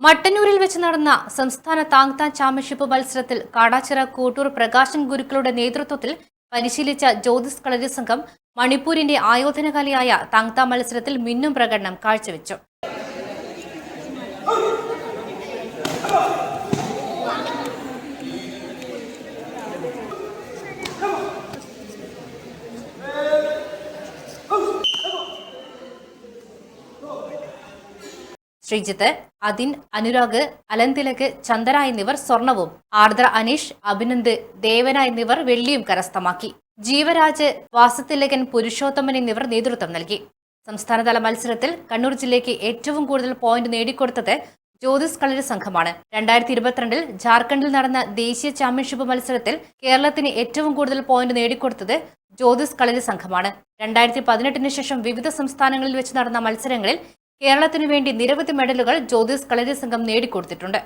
മട്ടന്നൂരിൽ വെച്ച് നടന്ന സംസ്ഥാന താങ്താൻ ചാമ്പ്യൻഷിപ്പ് മത്സരത്തിൽ കാടാച്ചിറ കൂട്ടൂർ പ്രകാശൻ ഗുരുക്കളുടെ നേതൃത്വത്തിൽ പരിശീലിച്ച ജ്യോതിസ് കളരി സംഘം മണിപ്പൂരിന്റെ ആയോധന കലയായ താങ്താ മത്സരത്തിൽ മിന്നും പ്രകടനം കാഴ്ചവെച്ചു. ശ്രീജിത്ത്, അദിൻ, അനുരാഗ്, അലന്തിലക്, ചന്ദന എന്നിവർ സ്വർണവും, ആർദ്ര അനീഷ്, അഭിനന്ദ്, ദേവന എന്നിവർ വെള്ളിയും കരസ്ഥമാക്കി. ജീവരാജ്, വാസത്തിലകൻ, പുരുഷോത്തമൻ എന്നിവർ നേതൃത്വം നൽകി. സംസ്ഥാനതല മത്സരത്തിൽ കണ്ണൂർ ജില്ലയ്ക്ക് ഏറ്റവും കൂടുതൽ പോയിന്റ് നേടിക്കൊടുത്തത് ജ്യോതിസ് കളരി സംഘമാണ്. 2022 ജാർഖണ്ഡിൽ നടന്ന ദേശീയ ചാമ്പ്യൻഷിപ്പ് മത്സരത്തിൽ കേരളത്തിന് ഏറ്റവും കൂടുതൽ പോയിന്റ് നേടിക്കൊടുത്തത് ജ്യോതിസ് കളരി സംഘമാണ്. 2018 ശേഷം വിവിധ സംസ്ഥാനങ്ങളിൽ വെച്ച് നടന്ന മത്സരങ്ങളിൽ കേരളത്തിനു വേണ്ടി നിരവധി മെഡലുകൾ ജ്യോതിസ് കളരി സംഘം നേടിക്കൊടുത്തിട്ടുണ്ട്.